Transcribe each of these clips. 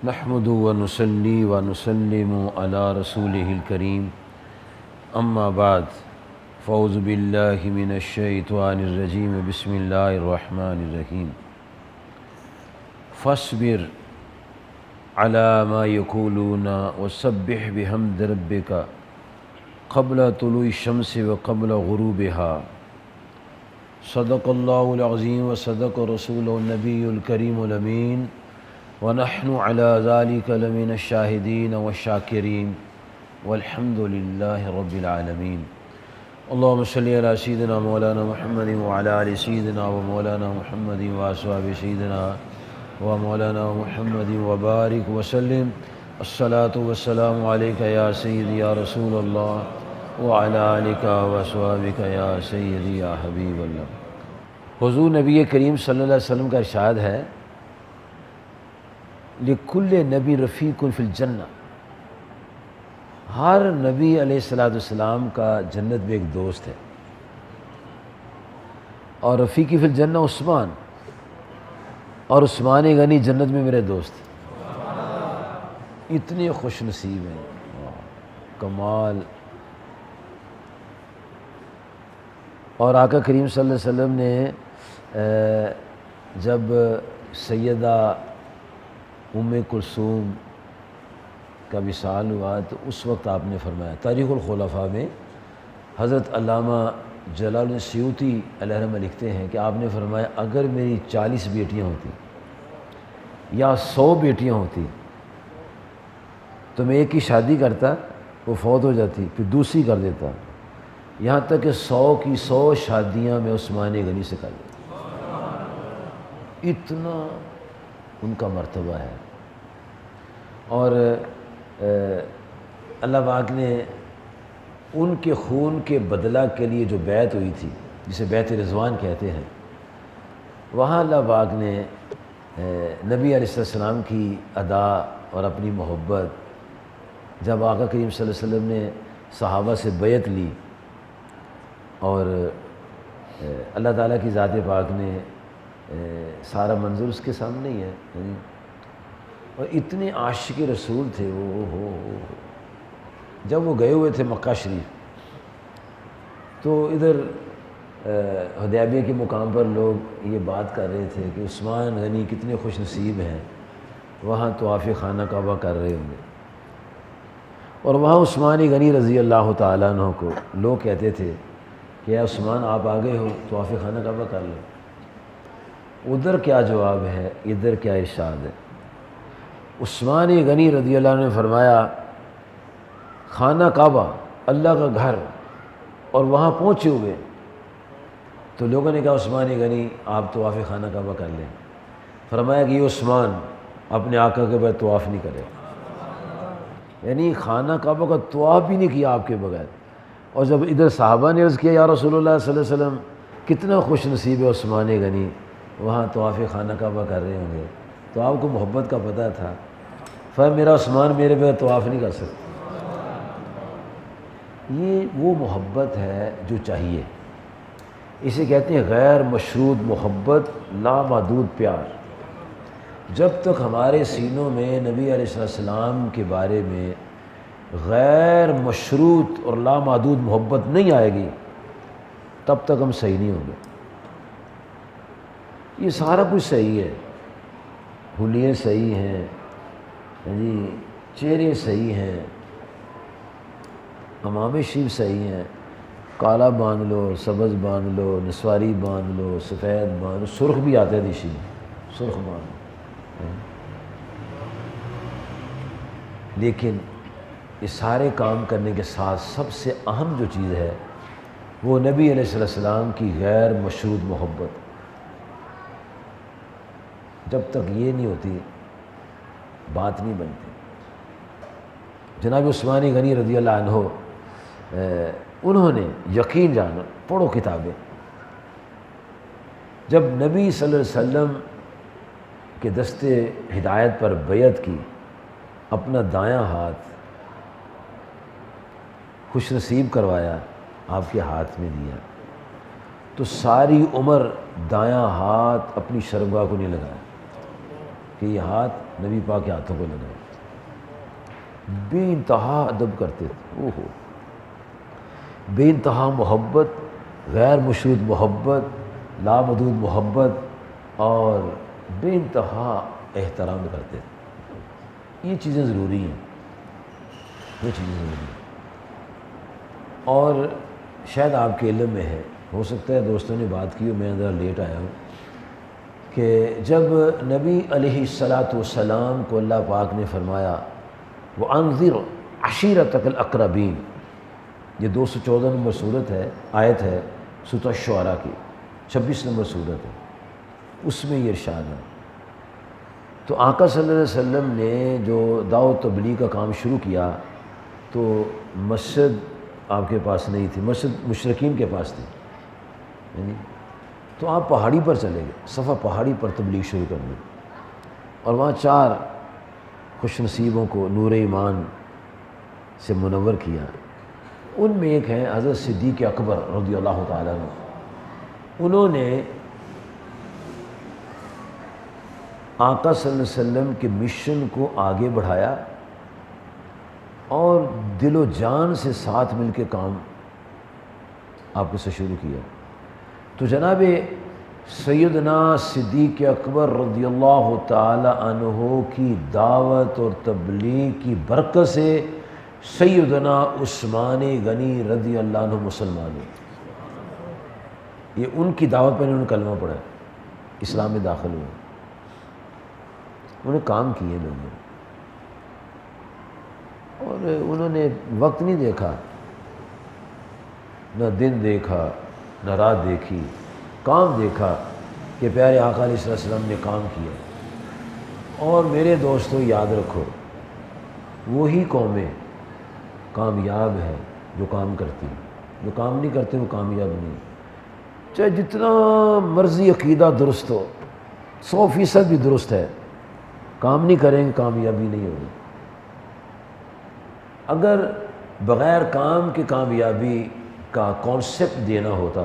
نحمد ونصلي ونسلم على رسوله الكريم اما بعد فاعوذ بالله من الشيطان الرجيم بسم الله الرحمن الرحيم فاصبر على ما يقولون وسبح بحمد ربك قبل طلوع الشمس وقبل غروبها صدق الله العظيم وصدق رسوله النبي الكريم الأمين ونحن على ذلك لمن الشاهدين والشاكرين والحمد لله رب العالمين اللهم صل على سيدنا مولانا محمد وعلى آل سيدنا ومولانا محمد وأصحاب سيدنا ومولانا محمد وبارك وسلم الصلاة والسلام عليك يا سيدي يا رسول الله وعلى آلك وأصحابك يا سيدي يا حبيب اللہ۔ حضور نبی کریم صلی اللہ علیہ وسلم کا ارشاد ہے لِكُلِّ نبی رفیق فی الجنہ، ہر نبی علیہ السلام کا جنت میں ایک دوست ہے، اور رفیقی فی الجنہ عثمان، اور عثمان غنی جنت میں میرے دوست اتنے خوش نصیب ہیں، کمال۔ اور آقا کریم صلی اللہ علیہ وسلم نے جب سیدہ ام کلثوم کا وصال ہوا تو اس وقت آپ نے فرمایا، تاریخ الخلفاء میں حضرت علامہ جلال الدین سیوطی علیہ رحمہ لکھتے ہیں کہ آپ نے فرمایا اگر میری 40 بیٹیاں ہوتی یا 100 بیٹیاں ہوتی تو میں ایک کی شادی کرتا، وہ فوت ہو جاتی، پھر دوسری کر دیتا، یہاں تک کہ 100 کی 100 شادیاں میں عثمان غنی سے کر دیتا۔ اتنا ان کا مرتبہ ہے۔ اور اللہ پاک نے ان کے خون کے بدلہ کے لیے جو بیعت ہوئی تھی، جسے بیعت رضوان کہتے ہیں، وہاں اللہ پاک نے نبی علیہ السلام کی ادا اور اپنی محبت، جب آقا کریم صلی اللہ علیہ وسلم نے صحابہ سے بیعت لی اور اللہ تعالیٰ کی ذات پاک نے سارا منظر اس کے سامنے ہی ہے، اور اتنے عاشق رسول تھے وہ جب وہ گئے ہوئے تھے مکہ شریف، تو ادھر حدیبیہ کے مقام پر لوگ یہ بات کر رہے تھے کہ عثمان غنی کتنے خوش نصیب ہیں، وہاں طواف خانہ کعبہ کر رہے ہوں گے، اور وہاں عثمان غنی رضی اللہ تعالیٰ عنہ کو لوگ کہتے تھے کہ اے عثمان آپ آگے ہو، طواف خانہ کعبہ کر لو۔ ادھر کیا جواب ہے، ادھر کیا ارشاد ہے۔ عثمان غنی رضی اللہ عنہ نے فرمایا خانہ کعبہ اللہ کا گھر، اور وہاں پہنچے ہوئے تو لوگوں نے کہا عثمان غنی آپ طواف خانہ کعبہ کر لیں، فرمایا کہ یہ عثمان اپنے آقا کے بغیر طواف نہیں کرے، یعنی خانہ کعبہ کا طواف بھی نہیں کیا آپ کے بغیر۔ اور جب ادھر صحابہ نے عرض کیا یا رسول اللہ صلی اللہ علیہ وسلم کتنا خوش نصیب ہے عثمان غنی، وہاں طواف خانہ کعبہ کر رہے ہوں گے، تو آپ کو محبت کا پتہ تھا، فرمایا میرا عثمان میرے بغیر طواف نہیں کر سکتا۔ یہ وہ محبت ہے جو چاہیے، اسے کہتے ہیں غیر مشروط محبت، لامحدود پیار۔ جب تک ہمارے سینوں میں نبی علیہ السلام کے بارے میں غیر مشروط اور لامحدود محبت نہیں آئے گی تب تک ہم صحیح نہیں ہوں گے۔ یہ سارا کچھ صحیح ہے، حلیے صحیح ہیں جی، چہرے صحیح ہیں، امام شریف صحیح ہیں، کالا باندھ لو، سبز باندھ لو، نسواری باندھ لو، سفید باندھ لو، سرخ بھی آتے ہیں دیشی، سرخ باندھ لو، لیکن یہ سارے کام کرنے کے ساتھ سب سے اہم جو چیز ہے وہ نبی علیہ السلام کی غیر مشروط محبت۔ جب تک یہ نہیں ہوتی بات نہیں بنتی۔ جناب عثمان غنی رضی اللہ عنہ انہوں نے یقین جانا، پڑھو کتابیں، جب نبی صلی اللہ علیہ وسلم کے دستے ہدایت پر بیعت کی، اپنا دایاں ہاتھ خوش نصیب کروایا، آپ کے ہاتھ میں دیا، تو ساری عمر دایاں ہاتھ اپنی شرمگاہ کو نہیں لگایا، کہ یہ ہاتھ نبی پاک کے ہاتھوں کو لگائے، بے انتہا ادب کرتے تھے، اوہو، بے انتہا محبت، غیر مشروط محبت، لامحدود محبت اور بے انتہا احترام کرتے تھے۔ یہ چیزیں ضروری ہیں، یہ چیزیں ضروری ہیں۔ اور شاید آپ کے علم میں ہے، ہو سکتا ہے دوستوں نے بات کی ہو، میں ذرا لیٹ آیا ہوں، کہ جب نبی علیہ السلام کو اللہ پاک نے فرمایا وَأَنذِرْ عَشِيرَتَكَ الْأَقْرَبِينَ، یہ 214 نمبر صورت ہے، آیت ہے سورۃ الشعراء کی، 26 نمبر صورت ہے، اس میں یہ ارشاد ہے۔ تو آقا صلی اللہ علیہ وسلم نے جو دعوت تبلیغ کا کام شروع کیا تو مسجد آپ کے پاس نہیں تھی، مسجد مشرکین کے پاس تھی، یعنی تو آپ پہاڑی پر چلے گئے، صفا پہاڑی پر تبلیغ شروع کر دی، اور وہاں 4 خوش نصیبوں کو نور ایمان سے منور کیا۔ ان میں ایک ہیں حضرت صدیق اکبر رضی اللہ تعالیٰ عنہ۔ انہوں نے آقا صلی اللہ علیہ وسلم کے مشن کو آگے بڑھایا اور دل و جان سے ساتھ مل کے کام آپ کے سے شروع کیا۔ تو جناب سیدنا صدیق اکبر رضی اللہ تعالی عنہ کی دعوت اور تبلیغ کی برکت سے سیدنا عثمان غنی رضی اللہ عنہ مسلمان ہوئے۔ یہ ان کی دعوت پر انہوں نے کلمہ پڑھا، اسلام میں داخل ہوئے، انہوں نے کام کیے لوگوں نے، اور انہوں نے وقت نہیں دیکھا، نہ دن دیکھا نہ رات دیکھی، کام دیکھا کہ پیارے آقا علیہ السلام نے کام کیا۔ اور میرے دوستو یاد رکھو، وہی قومیں کامیاب ہیں جو کام کرتی ہیں، جو کام نہیں کرتے وہ کامیاب نہیں، چاہے جتنا مرضی عقیدہ درست ہو، 100% بھی درست ہے، کام نہیں کریں گے کامیابی نہیں ہوگی۔ اگر بغیر کام کے کامیابی کا کانسیپٹ دینا ہوتا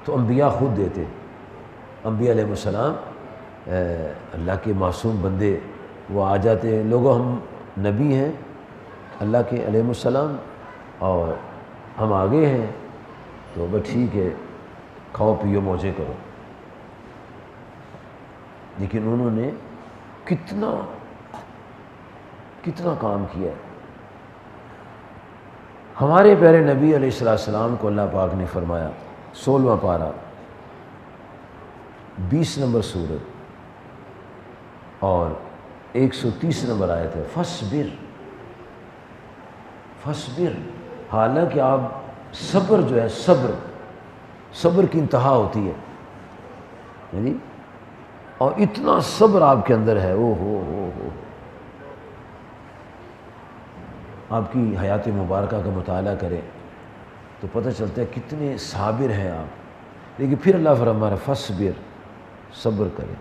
تو انبیاء خود دیتے۔ انبیاء علیہ السلام اللہ کے معصوم بندے، وہ آ جاتے ہیں، لوگوں ہم نبی ہیں اللہ کے علیہ السلام اور ہم آگے ہیں، تو بس ٹھیک ہے، کھاؤ پیو موجے کرو۔ لیکن انہوں نے کتنا کام کیا ہے۔ ہمارے پیارے نبی علیہ السلام کو اللہ پاک نے فرمایا، 16واں پارہ 20 نمبر سورت اور 130 نمبر آیت ہے، فصبر، حالانکہ آپ صبر جو ہے، صبر کی انتہا ہوتی ہے، یعنی اور اتنا صبر آپ کے اندر ہے، او ہو آپ کی حیات مبارکہ کا مطالعہ کریں تو پتہ چلتا ہے کتنے صابر ہیں آپ۔ لیکن پھر اللہ فرما رہا ہے فصبر، صبر کریں۔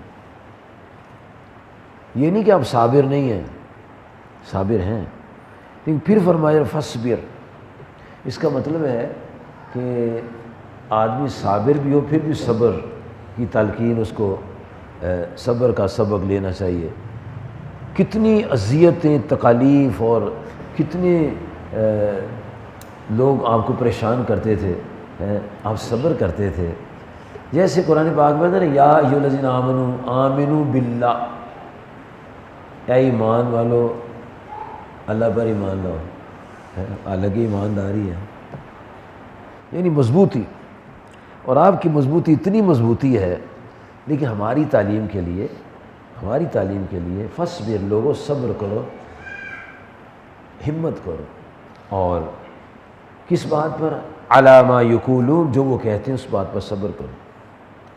یہ نہیں کہ آپ صابر نہیں ہیں، صابر ہیں، لیکن پھر فرمایا فصبر، اس کا مطلب ہے کہ آدمی صابر بھی ہو پھر بھی صبر کی تلقین اس کو صبر کا سبق لینا چاہیے۔ کتنی اذیتیں، تکالیف اور کتنے لوگ آپ کو پریشان کرتے تھے، آپ صبر کرتے تھے۔ جیسے قرآن پاک میں ہے نا، یا ایھا الذین آمنوا آمنوا باللہ، اے ایمان والو اللہ پر ایمان لاؤ، الگ ایمانداری ہے، یعنی مضبوطی، اور آپ کی مضبوطی اتنی مضبوطی ہے، لیکن ہماری تعلیم کے لیے فصبر، لوگوں صبر کرو، ہمت کرو، اور کس بات پر؟ علی ما یقولون، جو وہ کہتے ہیں اس بات پر صبر کرو۔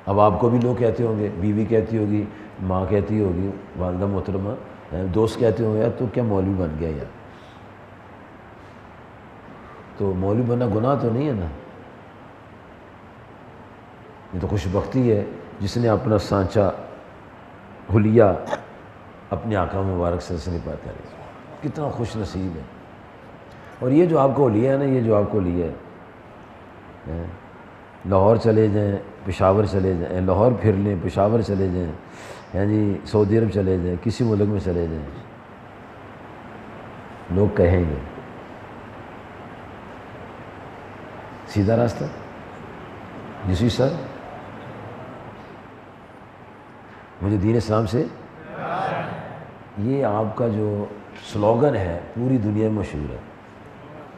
اب آپ کو بھی لوگ کہتے ہوں گے، بیوی کہتی ہوگی، ماں کہتی ہوگی، والدہ محترمہ، دوست کہتے ہوں گے، یار تو کیا مولوی بن گیا یار، تو مولوی بننا گناہ تو نہیں ہے نا، یہ تو خوش بختی ہے جس نے اپنا سانچہ حلیہ اپنے آقا مبارک سے نہیں پاتا ہے، کتنا خوش نصیب ہے۔ اور یہ جو آپ کو لیا ہے نا، یہ جو آپ کو لیا ہے، لاہور چلے جائیں، پشاور چلے جائیں، لاہور پھر لیں، پشاور چلے جائیں، ہاں جی سعودی عرب چلے جائیں، کسی ملک میں چلے جائیں، لوگ کہیں گے سیدھا راستہ جسی سر مجھے دین اسلام سے، یہ آپ کا جو سلوگن ہے پوری دنیا میں مشہور ہے،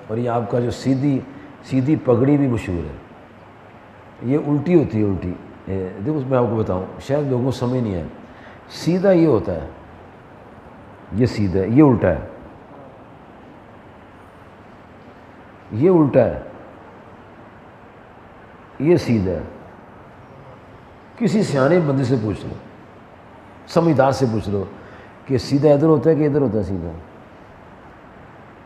اور یہ آپ کا جو سیدھی پگڑی بھی مشہور ہے، یہ الٹی ہوتی ہے، الٹی دیکھو میں آپ کو بتاؤں شاید لوگوں کو سمجھ نہیں آئے، سیدھا یہ ہوتا ہے، یہ سیدھا ہے، یہ الٹا ہے، یہ الٹا ہے، یہ سیدھا ہے۔ کسی سیانے بندے سے پوچھ لو، سمجھدار سے پوچھ لو کہ سیدھا ادھر ہوتا ہے کہ ادھر ہوتا ہے سیدھا؟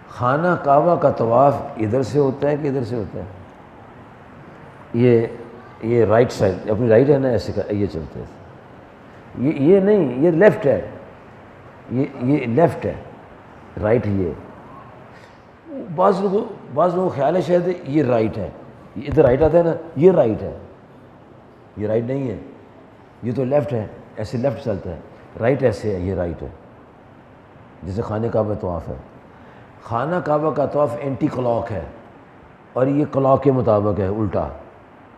خانہ کعبہ کا طواف ادھر سے ہوتا ہے کہ ادھر سے ہوتا ہے؟ یہ رائٹ سائڈ اپنی رائٹ ہے نا، ایسے کا یہ چلتا ہے، یہ نہیں، یہ لیفٹ ہے، یہ لیفٹ ہے، رائٹ یہ۔ بعض لوگوں کو خیال ہے شاید یہ رائٹ ہے، یہ ادھر رائٹ آتا ہے نا، یہ رائٹ ہے، یہ رائٹ نہیں ہے، یہ تو لیفٹ ہے، ایسے لیفٹ چلتا ہے، رائٹ ایسے ہے، یہ رائٹ ہے، جیسے خانہ کعبہ طواف ہے۔ خانہ کعبہ کا طواف اینٹی کلاک ہے، اور یہ کلاک کے مطابق ہے، الٹا۔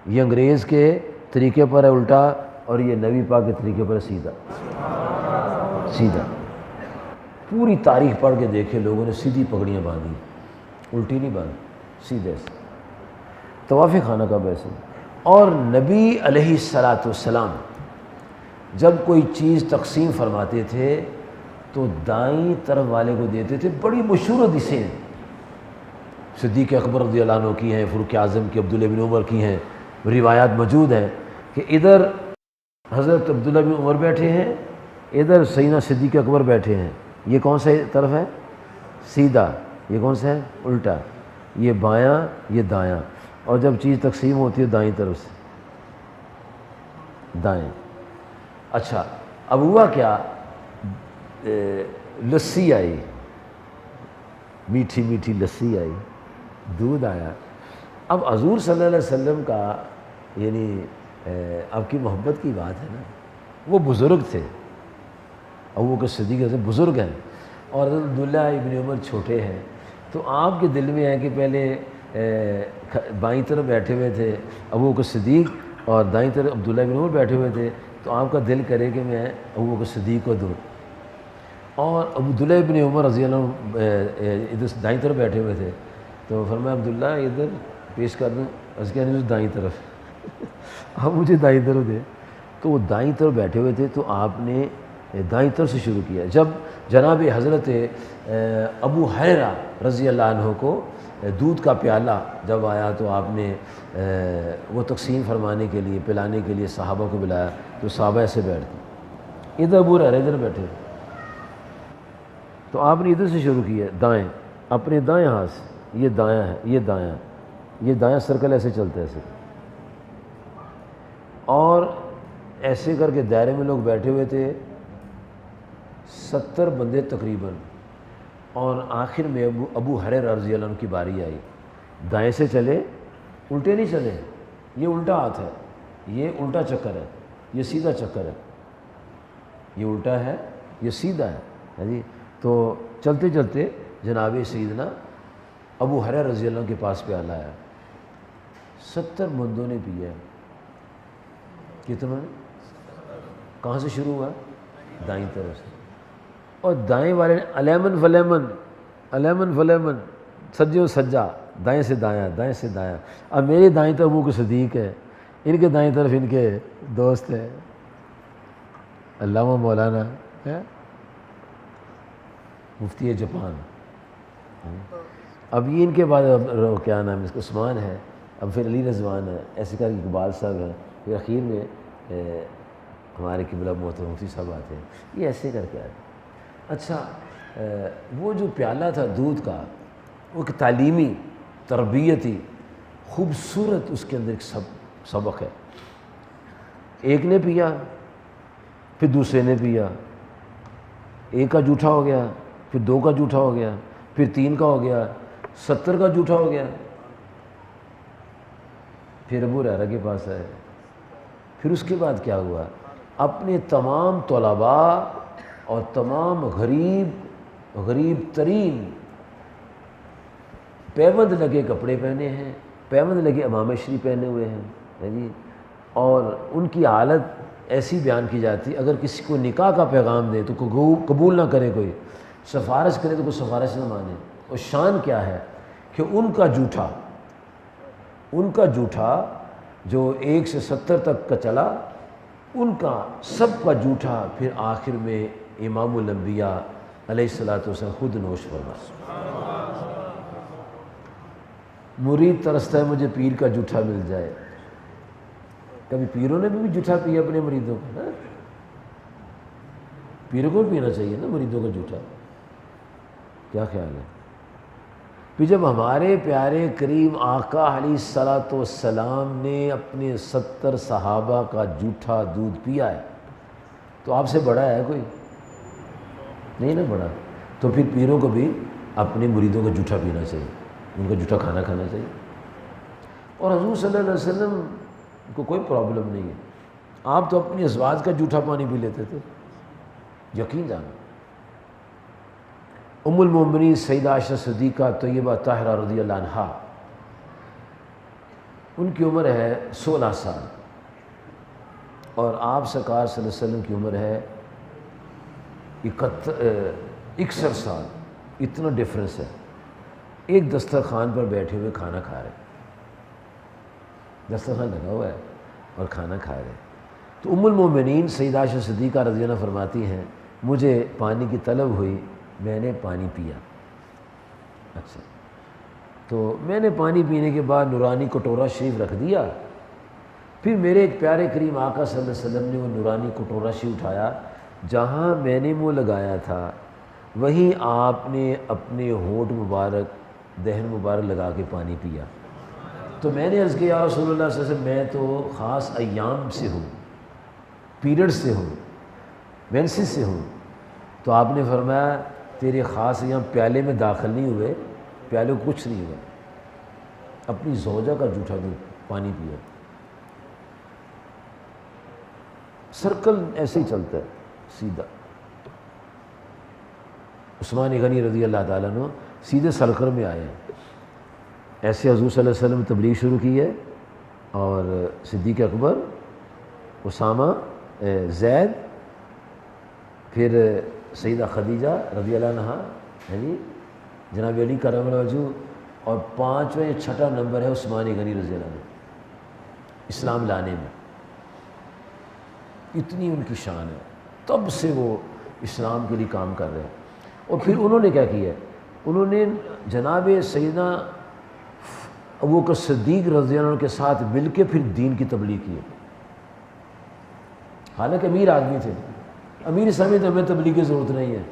یہ انگریز کے طریقے پر ہے الٹا، اور یہ نبی پاک کے طریقے پر ہے سیدھا سیدھا۔ پوری تاریخ پڑھ کے دیکھے لوگوں نے سیدھی پگڑیاں باندھی، الٹی نہیں باندھی، سیدھے سے طواف خانہ کعبہ ایسے۔ اور نبی علیہ السلام جب کوئی چیز تقسیم فرماتے تھے تو دائیں طرف والے کو دیتے تھے۔ بڑی مشہور حدیثیں صدیق اکبر رضی اللہ عنہ کی ہیں، فاروق اعظم کی، عبداللہ بن عمر کی ہیں، روایات موجود ہیں کہ ادھر حضرت عبداللہ بن عمر بیٹھے ہیں، ادھر سیدنا صدیق اکبر بیٹھے ہیں، یہ کون سا طرف ہے؟ سیدھا۔ یہ کون سا ہے؟ الٹا۔ یہ بایاں، یہ دایاں۔ اور جب چیز تقسیم ہوتی ہے دائیں طرف سے، دائیں۔ اچھا اب ہوا کیا، لسی آئی، میٹھی میٹھی لسی آئی، دودھ آیا۔ اب حضور صلی اللہ علیہ وسلم کا یعنی آپ کی محبت کی بات ہے نا، وہ بزرگ تھے، ابوبکر صدیق سے بزرگ ہیں، اور حضرت عبداللہ ابن عمر چھوٹے ہیں، تو آپ کے دل میں ہے کہ پہلے بائیں طرف بیٹھے ہوئے تھے ابوبکر صدیق اور دائیں طرف عبداللہ ابن عمر بیٹھے ہوئے تھے، تو آپ کا دل کرے کہ میں ابوبکر صدیق کو دوں، اور عبداللہ ابن عمر رضی اللہ عنہ ادھر دائیں طرف بیٹھے ہوئے تھے، تو فرمایا عبداللہ ادھر پیش کر دوں، اس کے دائیں طرف اب مجھے دائیں طرف دے، تو وہ دائیں طرف بیٹھے ہوئے تھے، تو آپ نے دائیں طرف سے شروع کیا۔ جب جناب حضرت ابو ہریرہ رضی اللہ عنہ کو دودھ کا پیالہ جب آیا تو آپ نے وہ تقسیم فرمانے کے لیے، پلانے کے لیے صحابہ کو بلایا، تو صحابہ ایسے بیٹھتے، ادھر ابو ہریرہ ادھر بیٹھے، تو آپ نے ادھر سے شروع کیا، دائیں، اپنے دائیں ہاتھ سے، یہ دایاں ہے، یہ دایاں، یہ دایاں سرکل ایسے چلتا ہے ایسے، اور ایسے کر کے دائرے میں لوگ بیٹھے ہوئے تھے، 70 بندے تقریباً، اور آخر میں ابو ہریرہ رضی اللہ عنہ کی باری آئی، دائیں سے چلے، الٹے نہیں چلے، یہ الٹا ہاتھ ہے، یہ الٹا چکر ہے، یہ سیدھا چکر ہے، یہ الٹا ہے، یہ سیدھا ہے، ہاں جی۔ تو چلتے چلتے جناب سیدنا ابو ہریرہ رضی اللہ عنہ کے پاس پیالہ آیا، 70 بندوں نے پیا، کتنا؟ کہاں سے شروع ہوا؟ دائیں طرف سے، اور دائیں والے نے الیمن فلیمن، الیمن فلیمن، سجو سجا، دائیں سے دایاں، دائیں سے دایاں۔ اب میری دائیں طرف ابوبکر صدیق ہے، ان کے دائیں طرف ان کے دوست ہیں علامہ مولانا ہے مفتی جاپان، اب یہ ان کے بعد کیا نام ہے اس کا، عثمان ہے، اب پھر علی رضوان ہے، ایسے کر کے اقبال صاحب ہیں، پھر اخیر میں ہمارے قبلہ محترم مفتی صاحب آتے ہیں، یہ ایسے کر کے آتے۔ اچھا وہ جو پیالہ تھا دودھ کا، وہ ایک تعلیمی، تربیتی، خوبصورت اس کے اندر ایک سبق ہے۔ ایک نے پیا، پھر دوسرے نے پیا، ایک کا جھوٹا ہو گیا، پھر 2 کا جھوٹا ہو گیا، پھر 3 کا ہو گیا، 70 کا جھوٹا ہو گیا، پھر ابو ہریرہ کے پاس آئے۔ پھر اس کے بعد کیا ہوا، اپنے تمام طلباء اور تمام غریب ترین پیوند لگے کپڑے پہنے ہیں، پیوند لگے امامہ شریف پہنے ہوئے ہیں جی، اور ان کی حالت ایسی بیان کی جاتی ہے اگر کسی کو نکاح کا پیغام دے تو قبول نہ کرے، کوئی سفارش کرے تو کوئی سفارش نہ مانے۔ اور شان کیا ہے کہ ان کا جھوٹا جو 1 سے 70 تک کا چلا، ان کا سب کا جھوٹا پھر آخر میں امام الانبیاء علیہ الصلوۃ والسلام خود نوش فرما۔ مرید ترستا ہے مجھے پیر کا جھوٹا مل جائے۔ کبھی پیروں نے بھی جھوٹا پیا اپنے مریدوں کو؟ پیروں کو پینا چاہیے نا مریدوں کا جھوٹا، کیا خیال ہے؟ پھر جب ہمارے پیارے کریم آقا علیہ الصلوۃ والسلام نے اپنے 70 صحابہ کا جھوٹا دودھ پیا ہے تو آپ سے بڑا ہے کوئی؟ نہیں نا بڑا۔ تو پھر پیروں کو بھی اپنے مریدوں کا جھوٹا پینا چاہیے، ان کا جھوٹا کھانا چاہیے۔ اور حضور صلی اللہ علیہ وسلم کو کوئی پرابلم نہیں ہے، آپ تو اپنی ازواج کا جھوٹا پانی پی لیتے تھے، یقین جانا۔ ام المومنین سیدہ عائشہ صدیقہ طیبہ طاہرہ رضی اللہ عنہا، ان کی عمر ہے 16 سال اور آپ سرکار صلی اللہ علیہ وسلم کی عمر ہے 61 سال، اتنا ڈفرنس ہے۔ ایک دسترخوان پر بیٹھے ہوئے کھانا کھا رہے، دسترخوان لگا ہوا ہے اور کھانا کھا رہے۔ تو ام المومنین سیدہ عائشہ صدیقہ رضی اللہ عنہا فرماتی ہیں مجھے پانی کی طلب ہوئی، میں نے پانی پیا۔ اچھا، تو میں نے پانی پینے کے بعد نورانی کٹورا شریف رکھ دیا، پھر میرے ایک پیارے کریم آقا صلی اللہ علیہ وسلم نے وہ نورانی کٹورا شریف اٹھایا، جہاں میں نے منہ لگایا تھا وہیں آپ نے اپنے ہونٹ مبارک دہن مبارک لگا کے پانی پیا۔ تو میں نے عرض کیا یا رسول اللہ صلی اللہ علیہ وسلم میں تو خاص ایام سے ہوں، پیریڈ سے ہوں، مینسس سے ہوں۔ تو آپ نے فرمایا تیرے خاص ایام پیالے میں داخل نہیں ہوئے، پیالے کو کچھ نہیں ہوا، اپنی زوجہ کا جھوٹا دودھ پانی پیا۔ سرکل ایسے ہی چلتا ہے سیدھا۔ عثمان غنی رضی اللہ تعالیٰ عنہ سیدھے سرکل میں آئے ہیں، ایسے حضور صلی اللہ علیہ وسلم نے تبلیغ شروع کی ہے، اور صدیق اکبر، اسامہ، زید، پھر سیدہ خدیجہ رضی اللہ عنہا، یعنی جناب علی کرم اللہ وجہہ، اور 5واں یا 6واں نمبر ہے عثمان غنی رضی اللہ عنہ اسلام لانے میں۔ اتنی ان کی شان ہے، تب سے وہ اسلام کے لیے کام کر رہے ہیں۔ اور پھر انہوں نے کیا کیا ہے، انہوں نے جناب سیدنا ابوبکر صدیق رضی اللہ عنہ کے ساتھ مل کے پھر دین کی تبلیغ کی ہے۔ حالانکہ امیر آدمی تھے، امیر سمجھتے ہمیں تبلیغ کی ضرورت نہیں ہے،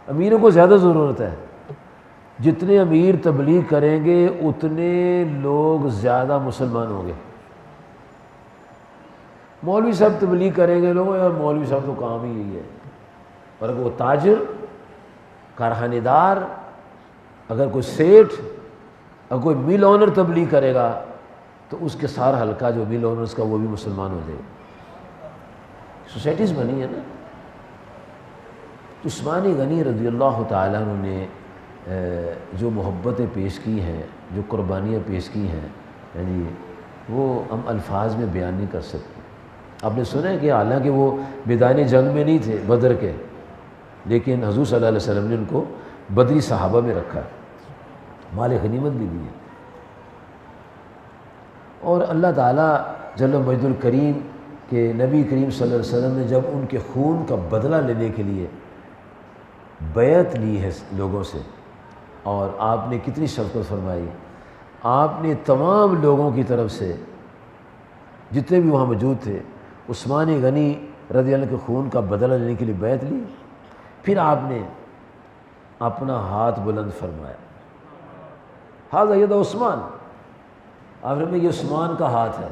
امیروں کو زیادہ ضرورت ہے، جتنے امیر تبلیغ کریں گے اتنے لوگ زیادہ مسلمان ہوں گے۔ مولوی صاحب تبلیغ کریں گے لوگوں یار مولوی صاحب تو کام ہی یہی ہے، اور اگر وہ تاجر، کارخانے دار، اگر کوئی سیٹھ، اگر کوئی مل اونر تبلیغ کرے گا تو اس کے سارا حلقہ جو مل اونرز کا وہ بھی مسلمان ہو جائے گا۔ سوسائٹیز بنی ہے نا۔ عثمان غنی رضی اللہ تعالیٰ عنہ نے جو محبتیں پیش کی ہیں، جو قربانیاں پیش کی ہیں، یعنی وہ ہم الفاظ میں بیان نہیں کر سکتے۔ آپ نے سنا ہے کہ حالانکہ وہ میدان جنگ میں نہیں تھے بدر کے، لیکن حضور صلی اللہ علیہ وسلم نے ان کو بدری صحابہ میں رکھا، مال غنیمت بھی دی ہے۔ اور اللہ تعالیٰ جل مجد الکریم کہ نبی کریم صلی اللہ علیہ وسلم نے جب ان کے خون کا بدلہ لینے کے لیے بیعت لی ہے لوگوں سے، اور آپ نے کتنی شفقت فرمائی، آپ نے تمام لوگوں کی طرف سے جتنے بھی وہاں موجود تھے عثمان غنی رضی اللہ عنہ کے خون کا بدلہ لینے کے لیے بیعت لی، پھر آپ نے اپنا ہاتھ بلند فرمایا، ہاذا ید عثمان، آپ نے یہ عثمان کا ہاتھ ہے۔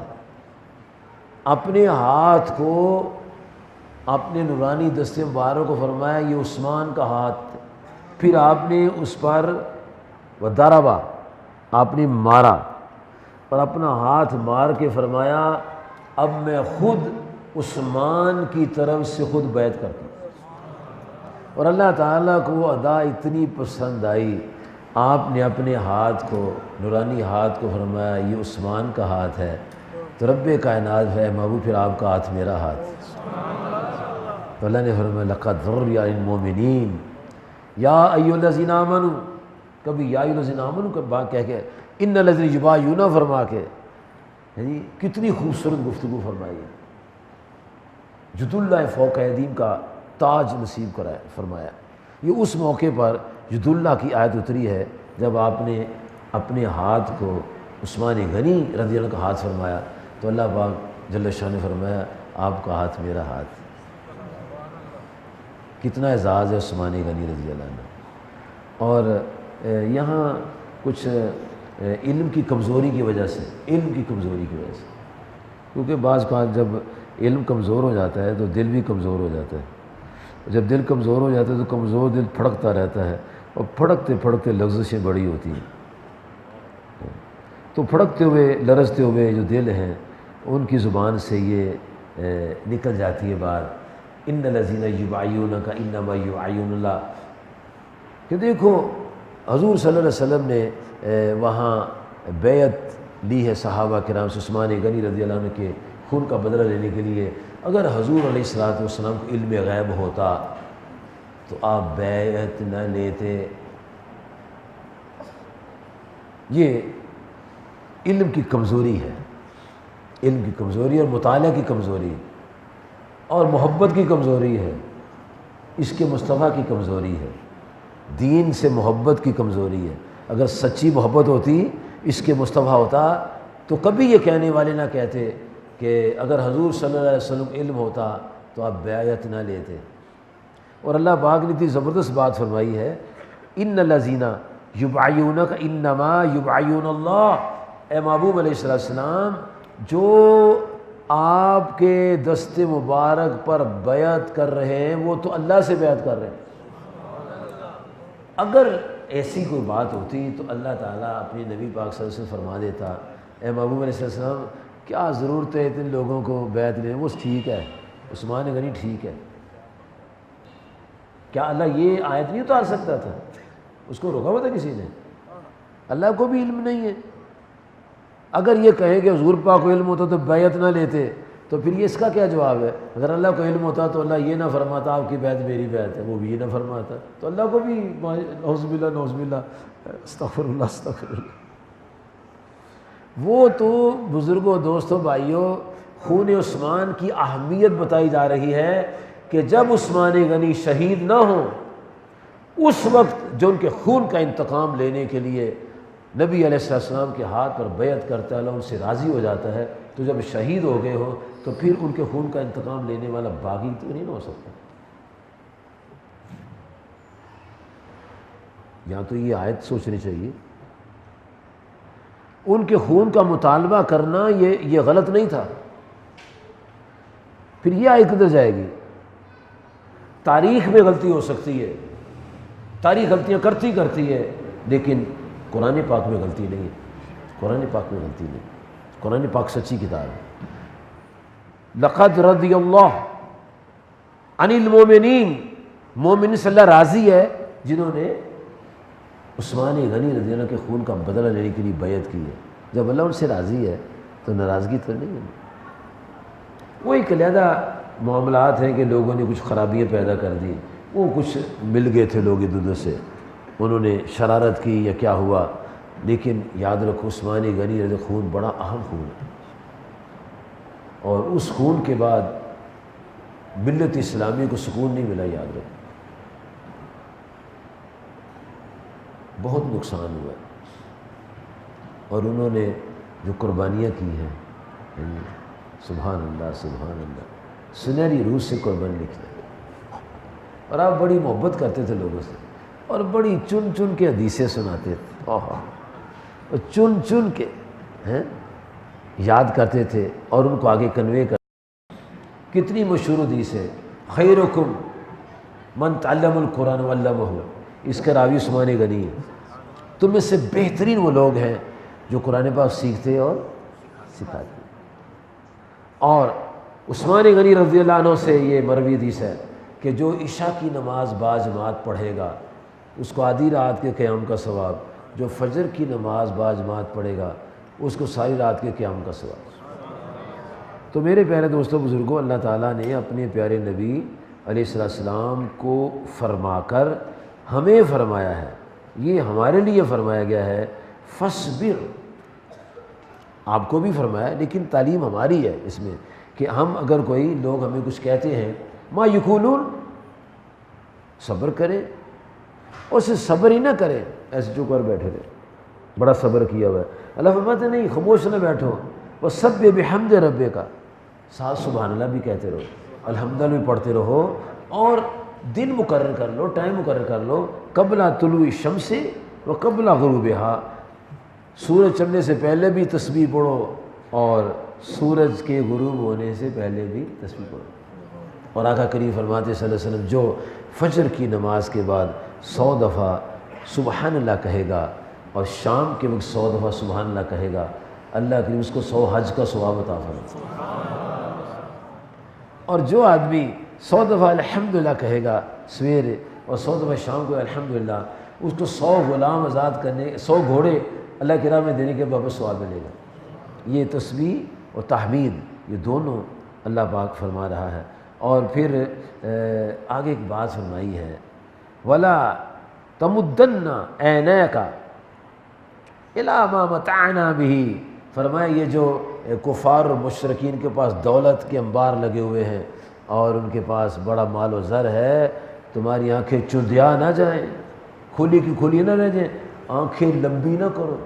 اپنے ہاتھ کو اپنے نورانی دستے مبارک کو فرمایا یہ عثمان کا ہاتھ، پھر آپ نے اس پر وضربا، آپ نے مارا، اور اپنا ہاتھ مار کے فرمایا اب میں خود عثمان کی طرف سے خود بیعت کرتا، اور اللہ تعالیٰ کو وہ ادا اتنی پسند آئی، آپ نے اپنے ہاتھ کو، نورانی ہاتھ کو فرمایا یہ عثمان کا ہاتھ ہے، تو رب کائنات ہے محبوب پھر آپ کا ہاتھ میرا ہاتھ، تو اللہ نے فرمایا لقد ذرّ للمؤمنین یا ایھا الذین آمنوا، کبھی یا ایھا الذین آمنوا کا بات کہہ کے ان الذین یبایعون فرما کے، یعنی کتنی خوبصورت گفتگو فرمائی ہے، جد اللہ فوق ایدیہم کا تاج نصیب کرائے فرمایا۔ یہ اس موقع پر جد اللہ کی آیت اتری ہے جب آپ نے اپنے ہاتھ کو عثمان غنی رضی اللہ عنہ کا ہاتھ فرمایا، تو اللہ پاک جل شانہ نے فرمایا آپ کا ہاتھ میرا ہاتھ۔ کتنا اعزاز ہے عثمان غنی رضی اللہ عنہ۔ اور یہاں کچھ علم کی کمزوری کی وجہ سے، علم کی کمزوری کی وجہ سے، کیونکہ بعض کا جب علم کمزور ہو جاتا ہے تو دل بھی کمزور ہو جاتا ہے، جب دل کمزور ہو جاتا ہے تو کمزور دل پھڑکتا رہتا ہے، اور پھڑکتے پھڑکتے لغزشیں بڑی ہوتی ہیں، تو پھڑکتے ہوئے لرزتے ہوئے جو دل ہیں ان کی زبان سے یہ نکل جاتی ہے بات ان الذین یبایعونک انما یبایعون اللہ، کہ دیکھو حضور صلی اللہ علیہ وسلم نے وہاں بیعت لی ہے صحابہ کرام سے عثمان غنی رضی اللہ عنہ کے خون کا بدلہ لینے کے لیے۔ اگر حضور علیہ السلام کو علم غیب ہوتا تو آپ بیعت نہ لیتے۔ یہ علم کی کمزوری ہے، علم کی کمزوری اور مطالعہ کی کمزوری اور محبت کی کمزوری ہے، اس کے مصطفیٰ کی کمزوری ہے، دین سے محبت کی کمزوری ہے۔ اگر سچی محبت ہوتی، اس کے مصطفیٰ ہوتا، تو کبھی یہ کہنے والے نہ کہتے کہ اگر حضور صلی اللہ علیہ وسلم علم ہوتا تو آپ بیعت نہ لیتے۔ اور اللہ پاک نے اتنی زبردست بات فرمائی ہے، ان الذین یبایعونک انما یبایعون اللہ، اے محبوب علیہ السلام جو آپ کے دست مبارک پر بیعت کر رہے ہیں وہ تو اللہ سے بیعت کر رہے ہیں۔ اگر ایسی کوئی بات ہوتی تو اللہ تعالیٰ اپنے نبی پاک صلی اللہ علیہ وسلم فرما دیتا، اے محبوب علیہ السلام کیا ضرورت ہے اتنے لوگوں کو بیعت لینے، وہ ٹھیک ہے، عثمان غنی ٹھیک ہے۔ کیا اللہ یہ آیت نہیں اتار سکتا تھا؟ اس کو روکا ہوا تھا کسی نے؟ اللہ کو بھی علم نہیں ہے۔ اگر یہ کہیں کہ حضور پاک کو علم ہوتا تو بیعت نہ لیتے، تو پھر یہ اس کا کیا جواب ہے؟ اگر اللہ کو علم ہوتا تو اللہ یہ نہ فرماتا آپ کی بیعت میری بیعت ہے، وہ بھی یہ نہ فرماتا، تو اللہ کو بھی نعوذ باللہ نعوذ باللہ استغفر اللہ استغفر اللہ۔ وہ تو بزرگوں، دوستوں، بھائیوں، خون عثمان کی اہمیت بتائی جا رہی ہے کہ جب عثمان غنی شہید نہ ہوں، اس وقت جو ان کے خون کا انتقام لینے کے لیے نبی علیہ السلام کے ہاتھ پر بیعت کرتا ہے، اللہ ان سے راضی ہو جاتا ہے، تو جب شہید ہو گئے ہو تو پھر ان کے خون کا انتقام لینے والا باغی تو نہیں ہو سکتا۔ یہاں تو یہ آیت سوچنی چاہیے، ان کے خون کا مطالبہ کرنا یہ غلط نہیں تھا۔ پھر یہ آیت کدھر جائے گی؟ تاریخ میں غلطی ہو سکتی ہے، تاریخ غلطیاں کرتی ہے، لیکن قرآن پاک میں غلطی نہیں ہے، قرآن پاک میں غلطی نہیں، قرآن پاک سچی کتاب ہے۔ لقد رضی اللہ عن المؤمنین، مومن سے اللہ راضی ہے جنہوں نے عثمان غنی رضی اللہ عنہ کے خون کا بدلہ لینے کے لیے بیعت کی ہے۔ جب اللہ ان سے راضی ہے تو ناراضگی تو نہیں ہے۔ وہ ایک علیحدہ معاملات ہیں کہ لوگوں نے کچھ خرابیاں پیدا کر دی، وہ کچھ مل گئے تھے لوگ ادھر سے، انہوں نے شرارت کی یا کیا ہوا، لیکن یاد رکھو عثمان غنی رضی خون بڑا اہم خون ہے، اور اس خون کے بعد ملت اسلامی کو سکون نہیں ملا، یاد رکھو، بہت نقصان ہوا ہے۔ اور انہوں نے جو قربانیاں کی ہیں، سبحان اللہ سبحان اللہ، سنہری روح سے قربانی نکلے، اور آپ بڑی محبت کرتے تھے لوگوں سے، اور بڑی چن چن کے حدیثیں سناتے تھے، اور چن چن کے یاد کرتے تھے اور ان کو آگے کنوے کرتے۔ کتنی مشہور حدیث ہے، خیرکم من تعلم القرآن وعلمہ، اس کا راوی عثمان غنی ہے۔ تم میں سے بہترین وہ لوگ ہیں جو قرآن پاک سیکھتے اور سکھاتے۔ اور عثمان غنی رضی اللہ عنہ سے یہ مروی حدیث ہے کہ جو عشاء کی نماز باجماعت پڑھے گا اس کو آدھی رات کے قیام کا ثواب، جو فجر کی نماز باجماعت پڑھے گا اس کو ساری رات کے قیام کا ثواب۔ تو میرے پیارے دوستوں بزرگوں، اللہ تعالیٰ نے اپنے پیارے نبی علیہ السلام کو فرما کر ہمیں فرمایا ہے، یہ ہمارے لیے فرمایا گیا ہے فصبر، آپ کو بھی فرمایا، لیکن تعلیم ہماری ہے اس میں کہ ہم اگر کوئی لوگ ہمیں کچھ کہتے ہیں ما یقولون، صبر کریں، اور صرف صبر ہی نہ کریں ایسے چپ کر بیٹھے رہے، بڑا صبر کیا ہوا ہے، اللہ فرماتے ہیں نہیں، خاموش نہ بیٹھو، وسبح بحمد ربک، ساتھ سبحان اللہ بھی کہتے رہو، الحمدللہ بھی پڑھتے رہو، اور دن مقرر کر لو، ٹائم مقرر کر لو، قبل طلوع الشمس و قبل غروبہا، سورج چڑھنے سے پہلے بھی تسبیح پڑھو اور سورج کے غروب ہونے سے پہلے بھی تسبیح پڑھو۔ اور آقا کریم فرماتے صلی اللہ علیہ وسلم جو فجر کی نماز کے بعد 100 دفعہ سبحان اللہ کہے گا اور شام کے وقت 100 دفعہ سبحان اللہ کہے گا، اللہ کریم اس کو 100 حج کا ثواب عطا فرمائے۔ اور جو آدمی 100 دفعہ الحمدللہ کہے گا سویرے اور 100 دفعہ شام کو الحمدللہ، اس کو 100 غلام آزاد کرنے، 100 گھوڑے اللہ کی راہ میں دینے کے واپس ثواب ملے گا۔ یہ تسبیح اور تحمید یہ دونوں اللہ پاک فرما رہا ہے۔ اور پھر آگے ایک بات فرمائی ہے وَلَا تَمُدَّنَّ عَيْنَيْكَ إِلَىٰ مَا مَتَعْنَا بِهِ، فرمایا یہ جو کفار اور مشرکین کے پاس دولت کے انبار لگے ہوئے ہیں اور ان کے پاس بڑا مال و زر ہے، تمہاری آنکھیں چندیا نہ جائیں، کھلی کی کھلی نہ رہ جائیں، آنکھیں لمبی نہ کرو،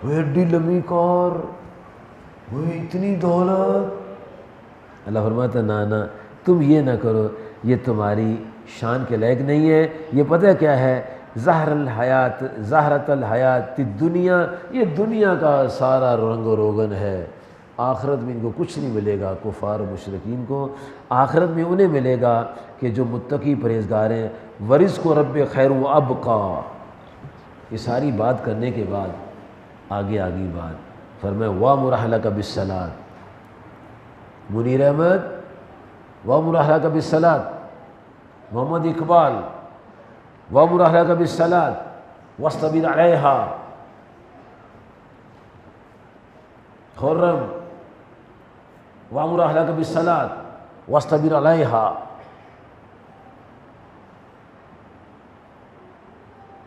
وہ ایڈی لمبی کار، وہ اتنی دولت، اللہ فرماتا نانا تم یہ نہ کرو، یہ تمہاری شان کے لائق نہیں ہے۔ یہ پتہ کیا ہے، زہرت الحیات الدنیا، یہ دنیا کا سارا رنگ و روغن ہے، آخرت میں ان کو کچھ نہیں ملے گا۔ کفار و مشرکین کو آخرت میں انہیں ملے گا کہ جو متقی پرہیزگار ہیں، ورزق رب خیر و ابقا۔ یہ ساری بات کرنے کے بعد آگے بات فرمایا وَأْمُرْ أَهْلَكَ بِالصَّلَاةِ، منیر احمد وَأْمُرْ أَهْلَكَ بِالصَّلَاةِ، محمد اقبال وَأْمُرْ أَهْلَكَ بِالصَّلَاةِ وَاصْطَبِرْ عَلَيْهَا، خرم وَأْمُرْ أَهْلَكَ بِالصَّلَاةِ وَاصْطَبِرْ عَلَيْهَا،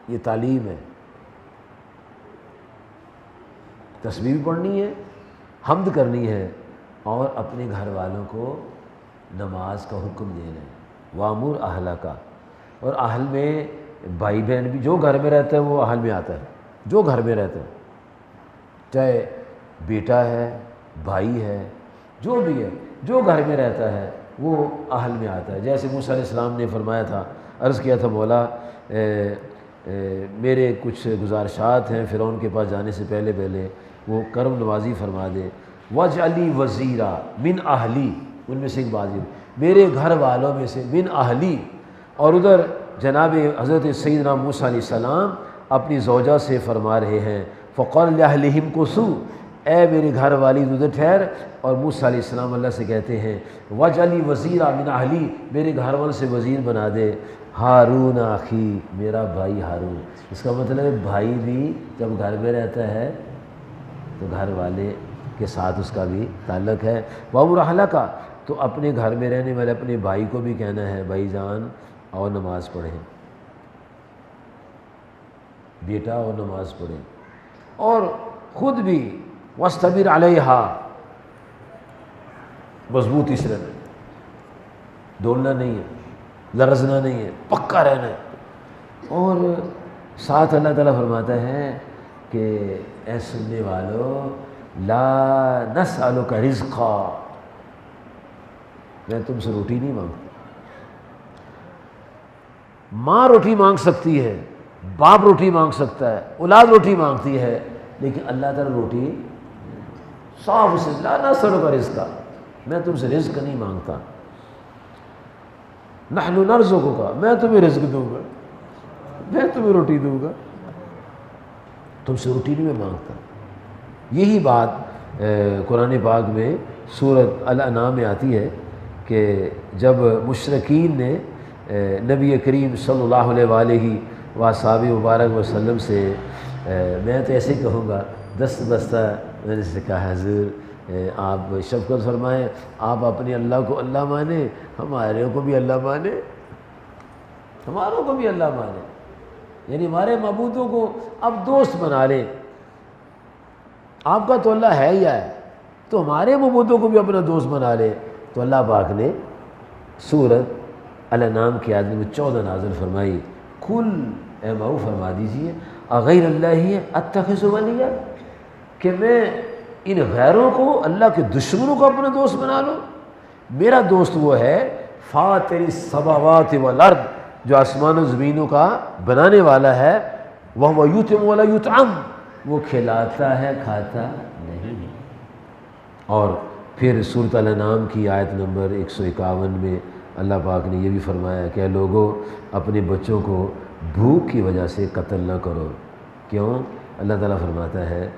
یہ تعلیم ہے۔ تسبیح بھی پڑھنی ہے، حمد کرنی ہے، اور اپنے گھر والوں کو نماز کا حکم دینا ہے۔ وَأْمُرْ أَهْلَكَ، اور اہل میں بھائی بہن بھی، جو گھر میں رہتا ہے وہ اہل میں آتا ہے، جو گھر میں رہتا ہے، چاہے بیٹا ہے، بھائی ہے، جو بھی ہے، جو گھر میں رہتا ہے وہ اہل میں آتا ہے۔ جیسے موسیٰ علیہ السلام نے فرمایا تھا، عرض کیا تھا مولا میرے کچھ گزارشات ہیں فرعون کے پاس جانے سے پہلے وہ کرم نوازی فرما دے، وَاجْعَلْ لِي وَزِيرًا مِنْ أَهْلِي، ان میں سے ایک بات، میرے گھر والوں میں سے، من اہلی۔ اور ادھر جناب حضرت سیدنا موسیٰ علیہ السلام اپنی زوجہ سے فرما رہے ہیں فَقَالَ لِأَهْلِهِمْ كُثُوا، اے میری گھر والی ادھر ٹھہر، اور موسیٰ علیہ السلام اللہ سے کہتے ہیں وَاجْعَلْ لِي وَزِيرًا مِنْ أَهْلِي، میرے گھر والوں سے وزیر بنا دے، ہارون اخی، میرا بھائی ہارون۔ اس کا مطلب ہے بھائی بھی جب گھر میں رہتا ہے تو گھر والے کے ساتھ اس کا بھی تعلق ہے۔ وَأْمُرْ أَهْلَكَ، تو اپنے گھر میں رہنے والے اپنے بھائی کو بھی کہنا ہے بھائی جان اور نماز پڑھیں، بیٹا اور نماز پڑھیں، اور خود بھی وَاصْطَبِرْ عَلَيْهَا، مضبوطی سے رہنا، ڈولنا نہیں ہے، لرزنا نہیں ہے، پکا رہنا ہے۔ اور ساتھ اللہ تعالیٰ فرماتا ہے کہ اے سننے والو لا نسألک رزقا، میں تم سے روٹی نہیں مانگتا۔ ماں روٹی مانگ سکتی ہے، باپ روٹی مانگ سکتا ہے، اولاد روٹی مانگتی ہے، لیکن اللہ تعالیٰ روٹی صاف سے لا نسألک رزقا، میں تم سے رزق نہیں مانگتا، نحن نرزقک، میں تمہیں رزق دوں گا، میں تمہیں روٹی دوں گا، تم سے روٹی نہیں میں مانگتا۔ یہی بات قرآن پاک میں سورۃ الانعام میں آتی ہے کہ جب مشرکین نے نبی کریم صلی اللہ علیہ وآلہ وصحبہ مبارک وسلم سے میں تو ایسے ہی کہوں گا دست بستہ میں نے سے کہا حضور آپ شفقت فرمائیں، آپ اپنے اللہ کو اللہ مانیں، ہمارے کو بھی اللہ مانیں، ہماروں کو بھی اللہ مانیں، یعنی ہمارے معبودوں کو اب دوست بنا لیں۔ آپ کا تو اللہ ہے ہی ہے، تو ہمارے معبودوں کو بھی اپنا دوست بنا لے۔ تو اللہ پاک نے سورۃ الانعام کی آیت نمبر 14 نازل فرمائی، کل اے ماؤ فرما دیجئے اغیر اللہ اتخذ ولیا، کہ میں ان غیروں کو اللہ کے دشمنوں کو اپنا دوست بنا لوں۔ میرا دوست وہ ہے فاطر السماوات والارض، جو آسمان و زمینوں کا بنانے والا ہے، وہ یطعم ولا یطعم، وہ کھلاتا ہے کھاتا نہیں۔ اور پھر سورۃ الانعام کی آیت نمبر 151 میں اللہ پاک نے یہ بھی فرمایا کہ اے لوگو اپنے بچوں کو بھوک کی وجہ سے قتل نہ کرو۔ کیوں؟ اللہ تعالیٰ فرماتا ہے،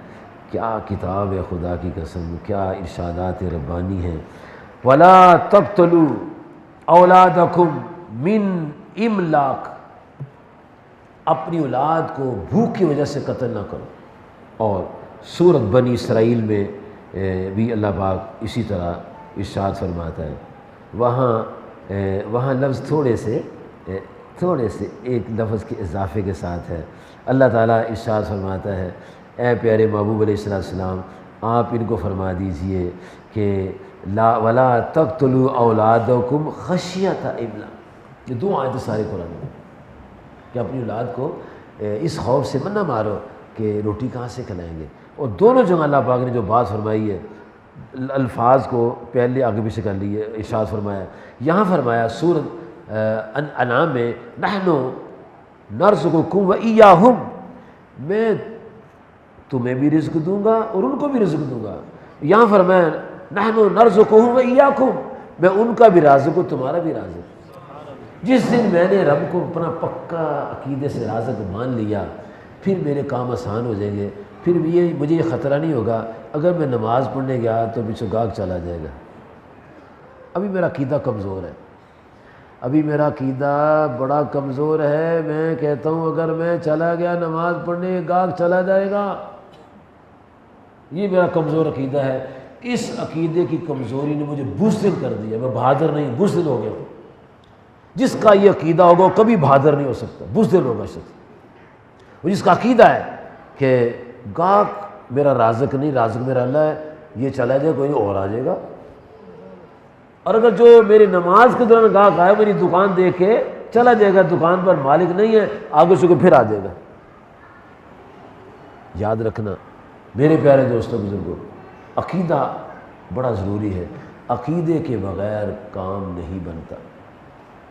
کیا کتاب ہے خدا کی قسم، کیا ارشادات ربانی ہیں، وَلَا تَقْتُلُوا أَوْلَادَكُمْ مِنْ إِمْلَاقٍ، اپنی اولاد کو بھوک کی وجہ سے قتل نہ کرو۔ اور سورۃ بنی اسرائیل میں بھی اللہ پاک اسی طرح ارشاد فرماتا ہے، وہاں لفظ تھوڑے سے ایک لفظ کے اضافے کے ساتھ ہے۔ اللہ تعالیٰ ارشاد فرماتا ہے، اے پیارے محبوب علیہ السلام آپ ان کو فرما دیجئے کہ وَلَا تَقْتُلُوا أَوْلَادَكُمْ خَشْيَةَ إِمْلَاقٍ، یہ دو آیتیں سارے قرآن میں کہ اپنی اولاد کو اس خوف سے نہ مارو کہ روٹی کہاں سے کھلائیں گے۔ اور دونوں جگہ اللہ پاک نے جو بات فرمائی ہے، الفاظ کو پہلے آگے پیچھے کر لیے، ارشاد فرمایا، یہاں فرمایا سورۃ انعام میں نحن نرزقکم وإیاہم، میں تمہیں بھی رزق دوں گا اور ان کو بھی رزق دوں گا۔ یہاں فرمایا نحن نرزقہم وإیاکم، میں ان کا بھی رازق ہوں تمہارا بھی رازق۔ جس دن میں نے رب کو اپنا پکا عقیدے سے رازق مان لیا، پھر میرے کام آسان ہو جائیں گے، پھر بھی مجھے یہ خطرہ نہیں ہوگا اگر میں نماز پڑھنے گیا تو پیچھے گاہک چلا جائے گا۔ ابھی میرا عقیدہ کمزور ہے، ابھی میرا عقیدہ بڑا کمزور ہے، میں کہتا ہوں اگر میں چلا گیا نماز پڑھنے گاہک چلا جائے گا، یہ میرا کمزور عقیدہ ہے۔ اس عقیدے کی کمزوری نے مجھے بزدل کر دیا، میں بہادر نہیں بزدل ہو گیا ہوں۔ جس کا یہ عقیدہ ہوگا وہ کبھی بہادر نہیں ہو سکتا، بزدل ہوگا شخص۔ وہ جس کا عقیدہ ہے کہ گاہک میرا رازق نہیں، رازق میرا اللہ ہے، یہ چلا جائے کوئی اور آ جائے گا۔ اور اگر جو میری نماز کے دوران گاہک آئے میری دکان دیکھ کے چلا جائے گا، دکان پر مالک نہیں ہے، آگے سے پھر آ جائے گا۔ یاد رکھنا میرے پیارے دوستوں بزرگوں، عقیدہ بڑا ضروری ہے، عقیدے کے بغیر کام نہیں بنتا۔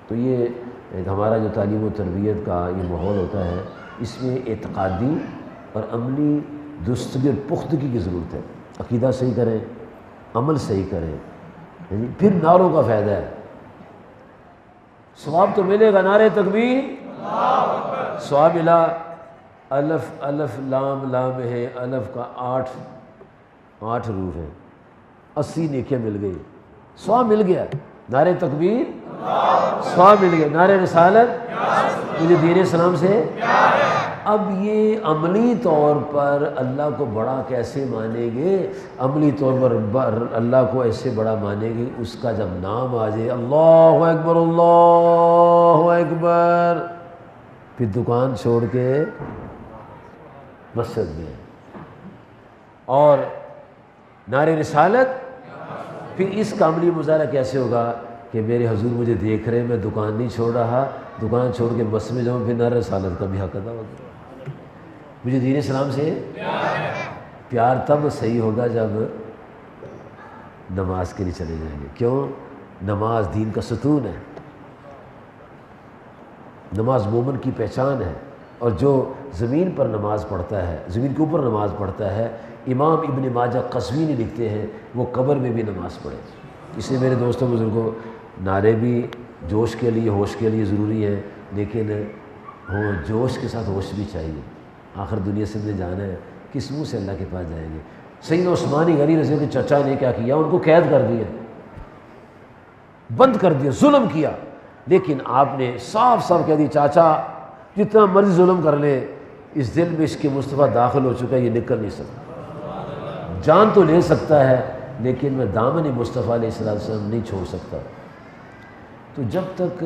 تو یہ ہمارا جو تعلیم و تربیت کا یہ ماحول ہوتا ہے، اس میں اعتقادی اور عملی درستگی اور پختگی کی ضرورت ہے۔ عقیدہ صحیح کریں، عمل صحیح کریں، پھر نعروں کا فائدہ ہے۔ ثواب تو ملے گا، نعرے تکبیر، ثواب ملا۔ الف الف لام لام ہے، الف کا 8 حروف ہیں، 80 نیکیاں مل گئی، ثواب مل گیا۔ نعرے تکبیر، ثواب مل گیا۔ نعرے رسالت، مجھے دین اسلام سے۔ اب یہ عملی طور پر اللہ کو بڑا کیسے مانیں گے؟ عملی طور پر اللہ کو ایسے بڑا مانیں گے اس کا جب نام آ جائے اللہ اکبر اللہ اکبر، پھر دکان چھوڑ کے مسجد میں، اور نعرے رسالت، پھر اس کا عملی مظاہرہ کیسے ہوگا کہ میرے حضور مجھے دیکھ رہے ہیں، میں دکان نہیں چھوڑ رہا، دکان چھوڑ کے بس میں جاؤں، پھر نعرہ رسالت کا بھی حق ادا ہوگا۔ مجھے دین اسلام سے پیار تب صحیح ہوگا جب نماز کے لیے چلے جائیں گے۔ کیوں؟ نماز دین کا ستون ہے، نماز مومن کی پہچان ہے، اور جو زمین پر نماز پڑھتا ہے، زمین کے اوپر نماز پڑھتا ہے، امام ابن ماجہ قزوینی لکھتے ہیں وہ قبر میں بھی نماز پڑھے۔ اس لیے میرے دوستوں بزرگوں، نعرے بھی جوش کے لیے ہوش کے لیے ضروری ہے، لیکن جوش کے ساتھ ہوش بھی چاہیے۔ آخر دنیا سے ہم نے جانا ہے، کس منہ سے اللہ کے پاس جائیں گے؟ سیدنا عثمان غنی رضی اللہ عنہ کے چچا نے کیا کیا؟ ان کو قید کر دیا، بند کر دیا، ظلم کیا۔ لیکن آپ نے صاف صاف کہہ دی چاچا جتنا مرضی ظلم کر لے، اس دل میں اس کے مصطفیٰ داخل ہو چکا ہے، یہ نکل نہیں سکتا۔ جان تو لے سکتا ہے لیکن میں دامن مصطفیٰ علیہ السلام نہیں چھوڑ سکتا۔ تو جب تک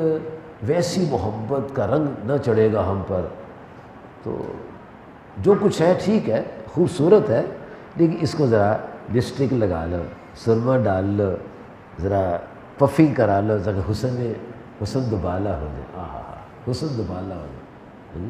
ویسی محبت کا رنگ نہ چڑھے گا ہم پر، تو جو کچھ ہے ٹھیک ہے، خوبصورت ہے، لیکن اس کو ذرا لپسٹک لگا لو، سرما ڈال لو، ذرا پفنگ کرا لو، ذرا حسن دوبالا ہو جائے، حسن دوبالا ہو جائے۔